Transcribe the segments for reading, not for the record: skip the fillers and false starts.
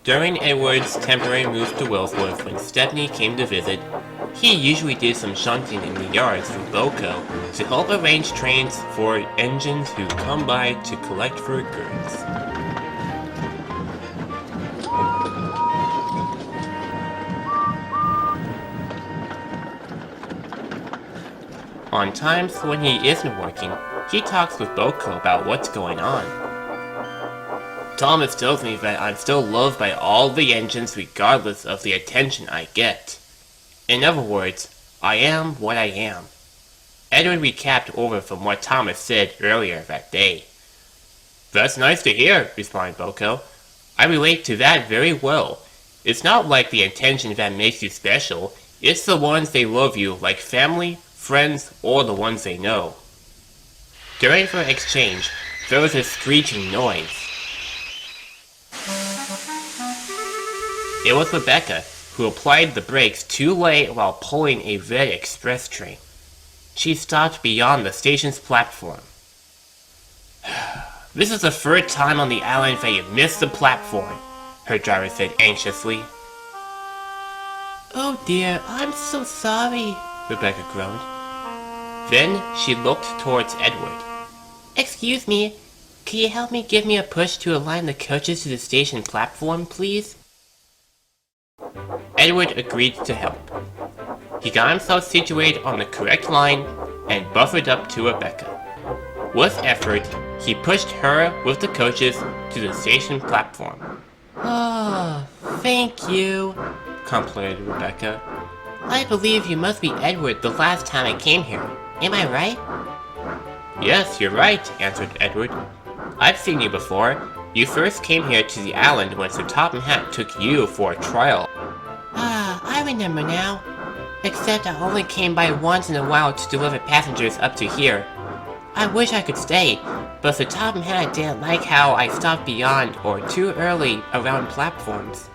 During Edward's temporary move to Willsworth when Stepney came to visit, he usually did some shunting in the yards for Boko to help arrange trains for engines who come by to collect for goods. On times when he isn't working, he talks with Boko about what's going on. Thomas tells me that I'm still loved by all the engines regardless of the attention I get. In other words, I am what I am. Edward recapped over from what Thomas said earlier that day. That's nice to hear, responded Boko. I relate to that very well. It's not like the attention that makes you special, it's the ones they love you like family, friends, or the ones they know. During their exchange, there was a screeching noise. It was Rebecca, who applied the brakes too late while pulling a red express train. She stopped beyond the station's platform. This is the third time on the island that you've missed the platform, her driver said anxiously. Oh dear, I'm so sorry, Rebecca groaned. Then she looked towards Edward. Excuse me, can you help me give me a push to align the coaches to the station platform, please? Edward agreed to help. He got himself situated on the correct line and buffered up to Rebecca. With effort, he pushed her with the coaches to the station platform. Oh, thank you, complimented Rebecca. I believe you must be Edward the last time I came here. Am I right? Yes, you're right, answered Edward. I've seen you before. You first came here to the island when Sir Topham Hatt took you for a trial. Ah, I remember now. Except I only came by once in a while to deliver passengers up to here. I wish I could stay, but Sir Topham Hatt didn't like how I stopped beyond or too early around platforms.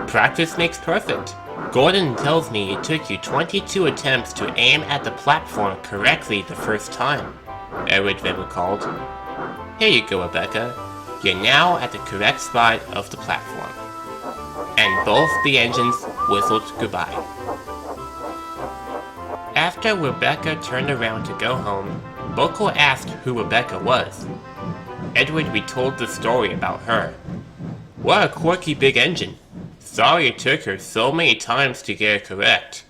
Practice makes perfect. Gordon tells me it took you 22 attempts to aim at the platform correctly the first time, Edward then recalled. Here you go, Rebecca. You're now at the correct spot of the platform. And both the engines whistled goodbye. After Rebecca turned around to go home, Boko asked who Rebecca was. Edward retold the story about her. What a quirky big engine. Sorry it took her so many times to get it correct.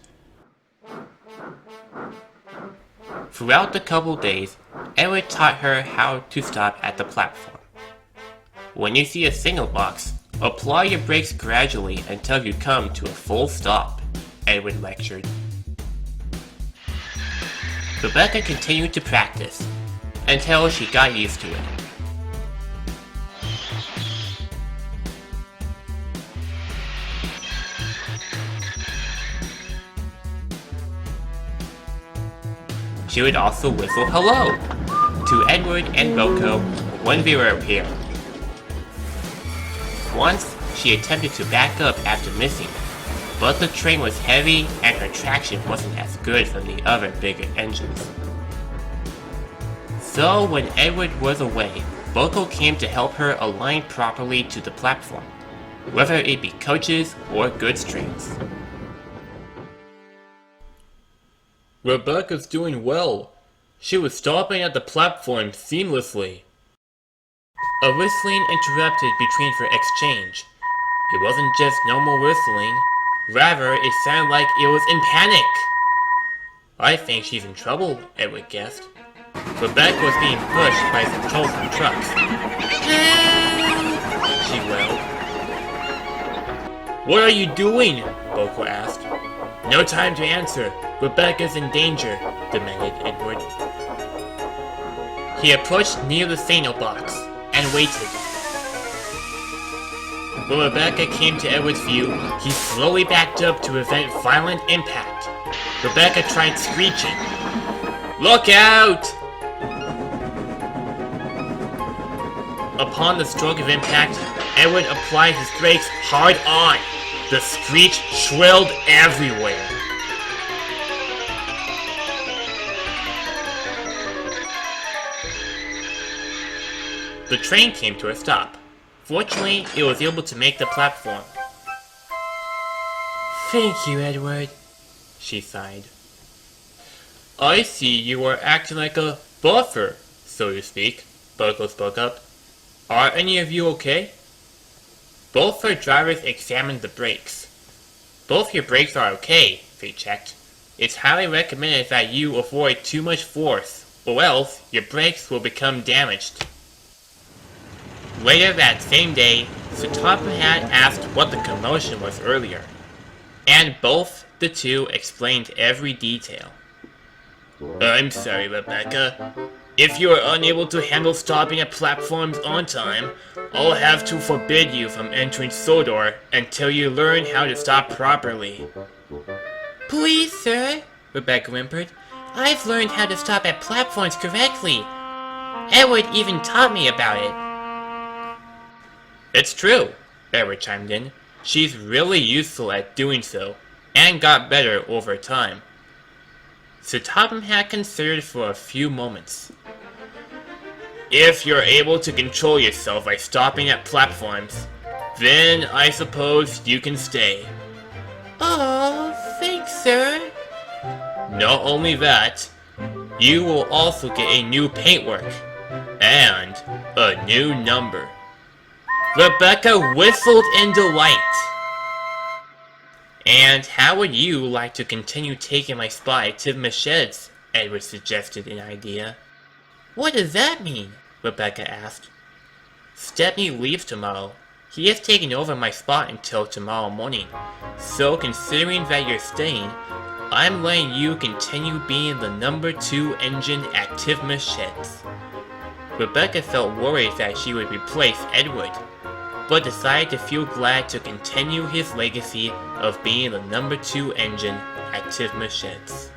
Throughout the couple days, Edward taught her how to stop at the platform. When you see a signal box, apply your brakes gradually until you come to a full stop, Edward lectured. Rebecca continued to practice until she got used to it. She would also whistle hello to Edward and Boko when they were up here. Once, she attempted to back up after missing, but the train was heavy and her traction wasn't as good from the other bigger engines. So when Edward was away, Boko came to help her align properly to the platform, whether it be coaches or goods trains. Rebecca's doing well. She was stopping at the platform seamlessly. A whistling interrupted between their exchange. It wasn't just normal whistling. Rather, it sounded like it was in panic. I think she's in trouble, Edward guessed. Rebecca was being pushed by some troublesome trucks. She wailed. What are you doing? Boko asked. No time to answer. Rebecca's in danger, demanded Edward. He approached near the signal box and waited. When Rebecca came to Edward's view, he slowly backed up to prevent violent impact. Rebecca tried screeching. "Look out!" Upon the stroke of impact, Edward applied his brakes hard on. The screech shrilled everywhere. The train came to a stop. Fortunately, it was able to make the platform. "Thank you, Edward," she sighed. "I see you are acting like a buffer, so to speak," Buckle spoke up. "Are any of you okay?" Both our drivers examined the brakes. "Both your brakes are okay," they checked. "It's highly recommended that you avoid too much force, or else your brakes will become damaged." Later that same day, Satapa had asked what the commotion was earlier, and both the two explained every detail. "I'm sorry, Rebecca. If you are unable to handle stopping at platforms on time, I'll have to forbid you from entering Sodor until you learn how to stop properly." "Please, sir," Rebecca whimpered. "I've learned how to stop at platforms correctly. Edward even taught me about it." "It's true," Edward chimed in. "She's really useful at doing so, and got better over time." So Topham had considered for a few moments. "If you're able to control yourself by stopping at platforms, then I suppose you can stay." "Oh, thanks, sir." "Not only that, you will also get a new paintwork, and a new number." Rebecca whistled in delight. "And how would you like to continue taking my spot at Tivmashed's?" Edward suggested an idea. "What does that mean?" Rebecca asked. "Stepney leaves tomorrow. He is taking over my spot until tomorrow morning. So considering that you're staying, I'm letting you continue being the number 2 engine at Tivmashed's." Rebecca felt worried that she would replace Edward, but decided to feel glad to continue his legacy of being the number 2 engine at Tivmashed's.